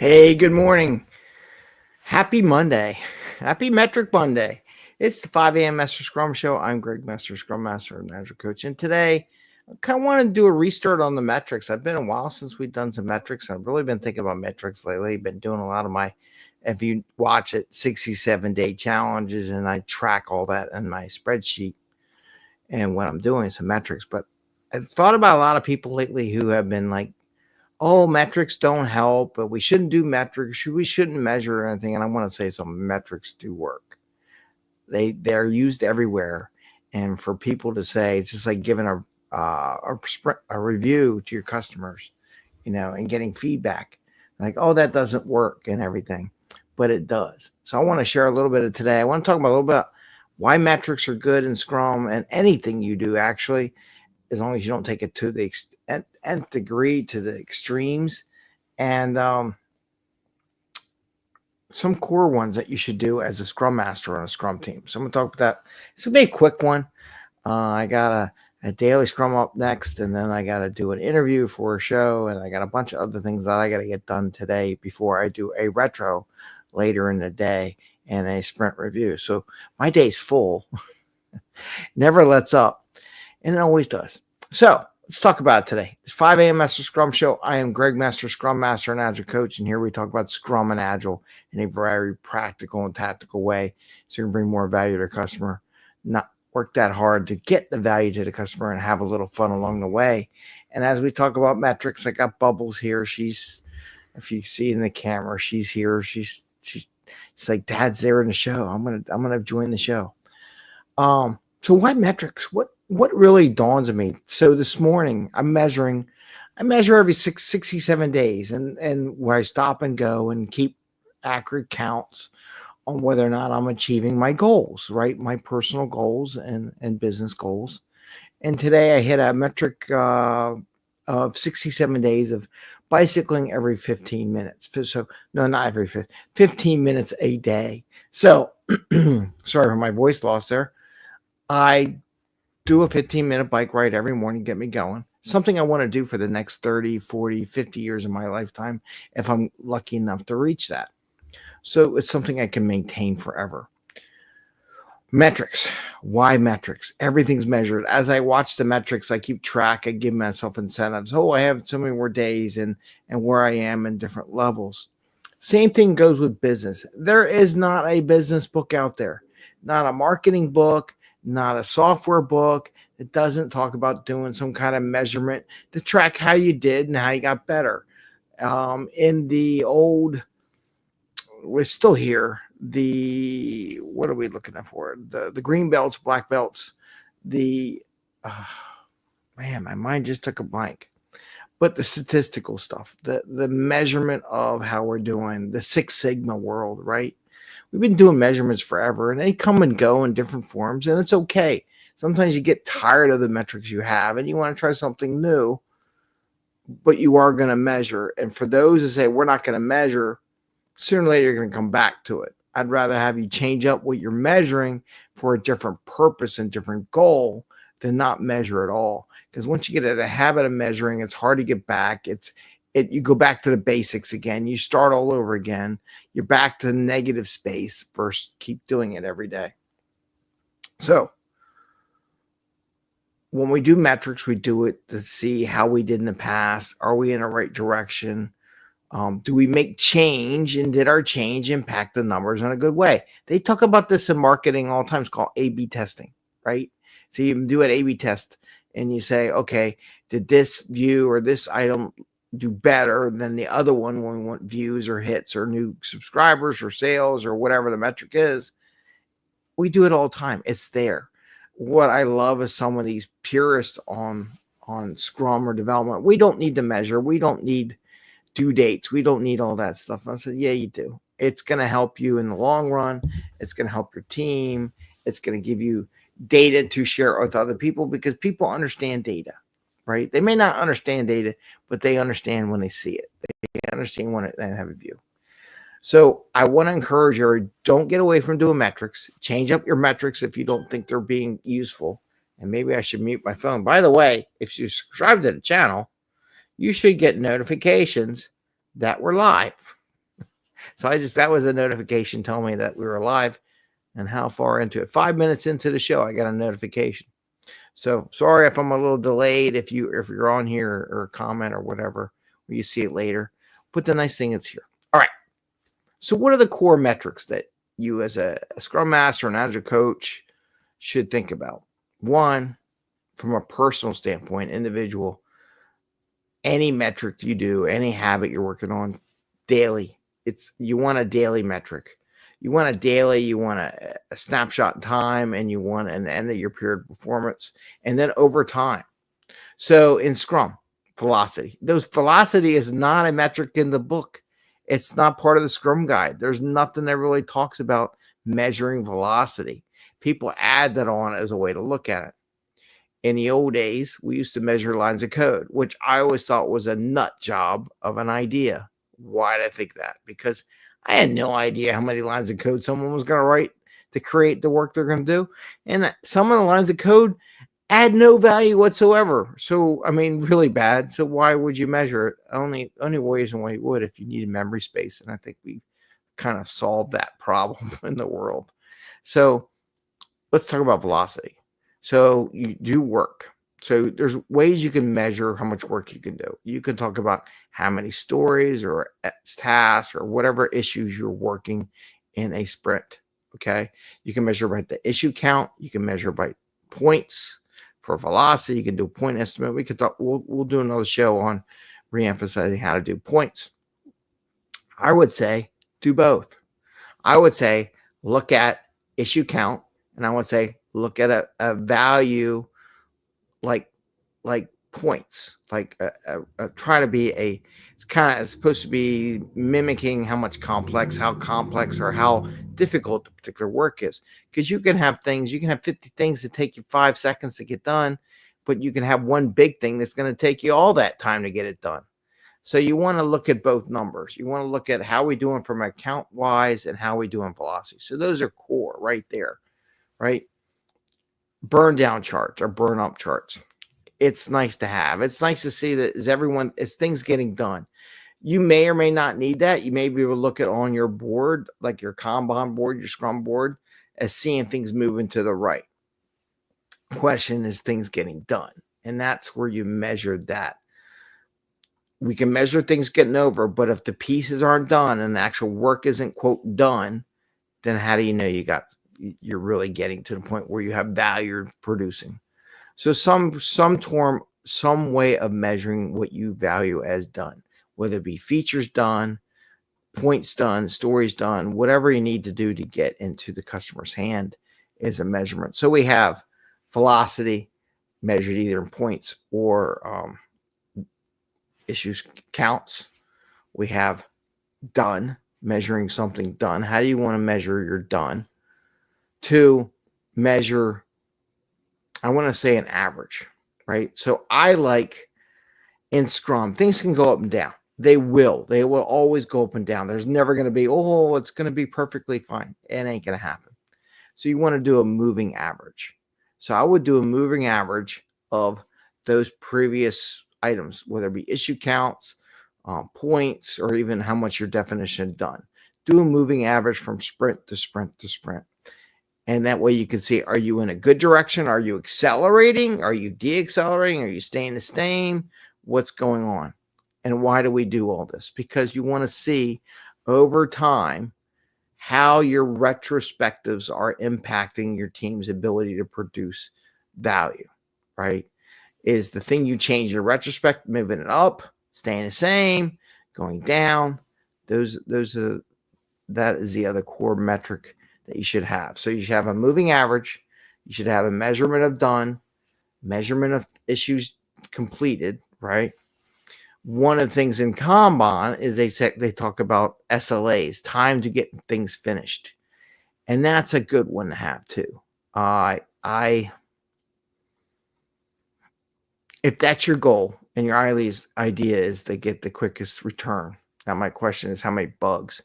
Hey, good morning. Happy Monday. Happy Metric Monday. It's the 5 a.m. Mester Scrum Show. I'm Greg Mester, Scrum Master and Agile Coach. And today, I kind of want to do a restart on the metrics. I've been a while since we've done some metrics. I've really been thinking about metrics lately. Been doing a lot of my, if you watch it, 67-day challenges, and I track all that in my spreadsheet. And what I'm doing is some metrics. But I've thought about a lot of people lately who have been like, oh, metrics don't help, but we shouldn't do metrics. We shouldn't measure anything. And I want to say some metrics do work. They're used everywhere. And for people to say, it's just like giving a review to your customers, and getting feedback like, oh, that doesn't work and everything, but it does. So I want to share a little bit of today. I want to talk about a little bit why metrics are good in Scrum and anything you do, actually, as long as you don't take it to the nth degree, to the extremes, and some core ones that you should do as a Scrum Master on a Scrum team. So I'm going to talk about that. It's going to be a quick one. I got a daily Scrum up next, and then I got to do an interview for a show, and I got a bunch of other things that I got to get done today before I do a retro later in the day and a sprint review. So my day's full. Never lets up, and it always does. So let's talk about it today. It's 5 a.m. Mester Scrum Show. I am Greg Mester, Scrum Master and Agile Coach, and here we talk about Scrum and Agile in a very practical and tactical way, so you can bring more value to the customer, not work that hard to get the value to the customer, and have a little fun along the way. And as we talk about metrics, I got Bubbles here. She's, if you see in the camera, she's here. She's like, Dad's there in the show. I'm gonna join the show. So why metrics? What really dawns on me? So this morning I measure every 67 days, and where I stop and go and keep accurate counts on whether or not I'm achieving my goals, right? My personal goals and business goals. And today I hit a metric of 67 days of bicycling every 15 minutes. So no, not every 15 minutes a day. So sorry for my voice loss there. I do a 15-minute bike ride every morning, get me going. Something I want to do for the next 30, 40, 50 years of my lifetime if I'm lucky enough to reach that. So it's something I can maintain forever. Metrics. Why metrics? Everything's measured. As I watch the metrics, I keep track. I give myself incentives. Oh, I have so many more days and where I am in different levels. Same thing goes with business. There is not a business book out there, not a marketing book, not a software book. It doesn't talk about doing some kind of measurement to track how you did and how you got better. In the old, we're still here. What are we looking at for? The green belts, black belts. Man, my mind just took a blank. But the statistical stuff, the measurement of how we're doing, the Six Sigma world, right? We've been doing measurements forever, and they come and go in different forms, and it's okay. Sometimes you get tired of the metrics you have, and you want to try something new, but you are going to measure. And for those who say, we're not going to measure, sooner or later you're going to come back to it. I'd rather have you change up what you're measuring for a different purpose and different goal than not measure at all. Because once you get in a habit of measuring, it's hard to get back. You go back to the basics again. You start all over again. You're back to the negative space versus keep doing it every day. So when we do metrics, we do it to see how we did in the past. Are we in the right direction? Do we make change, and did our change impact the numbers in a good way? They talk about this in marketing all the time. It's called A/B testing, right? So you do an A/B test and you say, okay, did this view or this item do better than the other one when we want views or hits or new subscribers or sales or whatever the metric is? We do it all the time. It's there. What I love is some of these purists on Scrum or development. We don't need to measure. We don't need due dates. We don't need all that stuff. And I said, yeah, you do. It's going to help you in the long run. It's going to help your team. It's going to give you data to share with other people, because people understand data, right? They may not understand data, but they understand when they see it. They understand when they have a view. So I want to encourage you, don't get away from doing metrics. Change up your metrics if you don't think they're being useful. And maybe I should mute my phone. By the way, if you subscribe to the channel, you should get notifications that we're live. So that was a notification telling me that we were live and how far into it. 5 minutes into the show, I got a notification. So sorry if I'm a little delayed. If you're on here or comment or whatever, or you see it later. But the nice thing is here. All right. So what are the core metrics that you as a Scrum Master and Agile coach should think about? One, from a personal standpoint, individual, any metric you do, any habit you're working on daily, you want a daily metric. You want a snapshot in time, and you want an end of your period performance, and then over time. So in Scrum, velocity is not a metric in the book. It's not part of the Scrum guide. There's nothing that really talks about measuring velocity. People add that on as a way to look at it. In the old days, we used to measure lines of code, which I always thought was a nut job of an idea. Why did I think that? Because I had no idea how many lines of code someone was going to write to create the work they're going to do. And some of the lines of code add no value whatsoever. So, I mean, really bad. So why would you measure it? Only reason why you would if you needed memory space. And I think we kind of solved that problem in the world. So let's talk about velocity. So you do work. So there's ways you can measure how much work you can do. You can talk about how many stories or tasks or whatever issues you're working in a sprint. Okay. You can measure by the issue count. You can measure by points for velocity. You can do a point estimate. We could talk. We'll do another show on reemphasizing how to do points. I would say do both. I would say look at issue count, and I would say look at a value like points, like try to be it's supposed to be mimicking how complex or how difficult the particular work is. Because you can have 50 things that take you 5 seconds to get done, but you can have one big thing that's going to take you all that time to get it done. So you want to look at both numbers. You want to look at how we doing from account wise and how we do in velocity. So those are core right there, right? Burn down charts or burn up charts. It's nice to have. It's nice to see that is things getting done. You may or may not need that. You may be able to look at on your board, like your Kanban board, your Scrum board, as seeing things moving to the right. Question is things getting done. And that's where you measure that. We can measure things getting over, but if the pieces aren't done and the actual work isn't, quote, done, then how do you know you're really getting to the point where you have value producing? So some way of measuring what you value as done, whether it be features done, points done, stories done, whatever you need to do to get into the customer's hand is a measurement. So we have velocity measured either in points or issues counts. We have done, measuring something done. How do you want to measure your done? 2, measure, I want to say an average, right? So I like in Scrum, things can go up and down. They will always go up and down. There's never going to be, it's going to be perfectly fine. It ain't going to happen. So you want to do a moving average. So I would do a moving average of those previous items, whether it be issue counts, points, or even how much your definition done. Do a moving average from sprint to sprint to sprint. And that way you can see, are you in a good direction? Are you accelerating? Are you deaccelerating? Are you staying the same? What's going on? And why do we do all this? Because you want to see over time how your retrospectives are impacting your team's ability to produce value, right? Is the thing you change in retrospect moving it up, staying the same, going down? That is the other core metric that you should have. So you should have a moving average. You should have a measurement of done, measurement of issues completed, right? One of the things in Kanban is they talk about SLAs, time to get things finished. And that's a good one to have too. If that's your goal and your idea is to get the quickest return, now my question is how many bugs?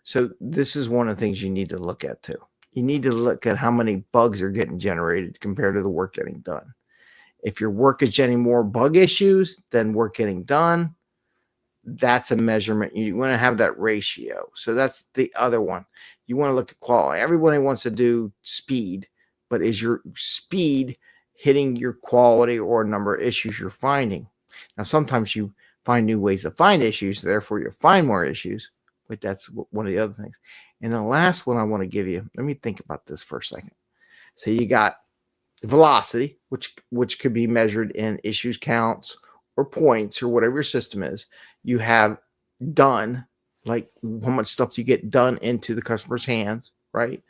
So this is one of the things you need to look at too. You need to look at how many bugs are getting generated compared to the work getting done. If your work is generating more bug issues than work getting done, that's a measurement. You want to have that ratio. So that's the other one. You want to look at quality. Everybody wants to do speed, but is your speed hitting your quality or number of issues you're finding? Now, sometimes you find new ways to find issues, therefore you find more issues, but that's one of the other things. And the last one I want to give you, let me think about this for a second. So you got velocity, which could be measured in issues counts or points or whatever your system is. You have done, like how much stuff you get done into the customer's hands, right?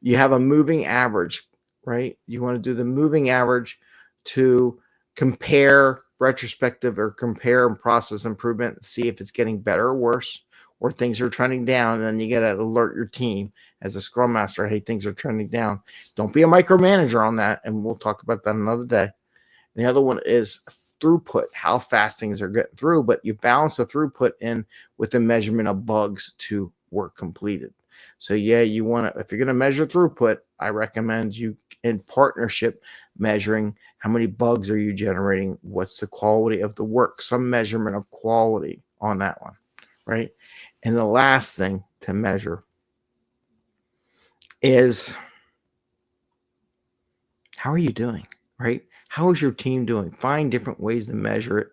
You have a moving average, right? You want to do the moving average to compare retrospective or compare and process improvement, see if it's getting better or worse, or things are trending down. And then you got to alert your team as a Scrum Master, hey, things are trending down. Don't be a micromanager on that, and we'll talk about that another day. The other one is throughput, how fast things are getting through, but you balance the throughput in with the measurement of bugs to work completed. So yeah, you want to, if you're going to measure throughput, I recommend you in partnership measuring how many bugs are you generating, what's the quality of the work, some measurement of quality on that one, right? And the last thing to measure is how are you doing, right? How is your team doing? Find different ways to measure it.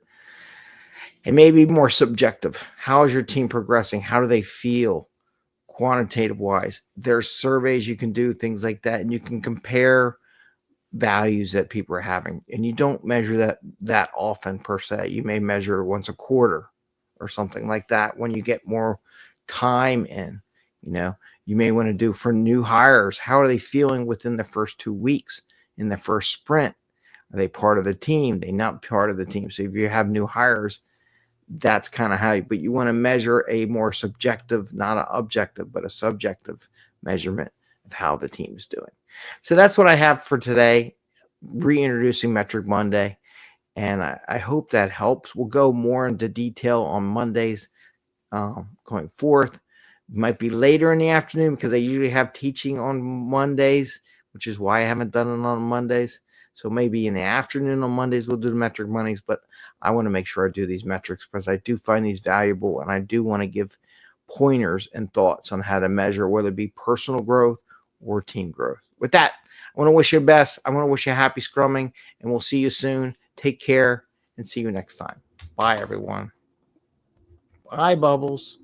It may be more subjective. How is your team progressing? How do they feel quantitative wise? There's surveys you can do, things like that, and you can compare values that people are having. And you don't measure that often per se. You may measure once a quarter or something like that when you get more time in. You may want to do for new hires. How are they feeling within the first 2 weeks in the first sprint? Are they part of the team? Are they not part of the team? So if you have new hires, that's kind of how but you want to measure a more subjective, not an objective, but a subjective measurement of how the team is doing. So that's what I have for today, reintroducing Metric Monday. And I hope that helps. We'll go more into detail on Mondays going forth. It might be later in the afternoon because I usually have teaching on Mondays, which is why I haven't done it on Mondays. So maybe in the afternoon on Mondays, we'll do the metric Mondays, but I want to make sure I do these metrics because I do find these valuable and I do want to give pointers and thoughts on how to measure, whether it be personal growth or team growth. With that, I want to wish you the best. I want to wish you happy scrumming, and we'll see you soon. Take care and see you next time. Bye, everyone. Bye, Bubbles.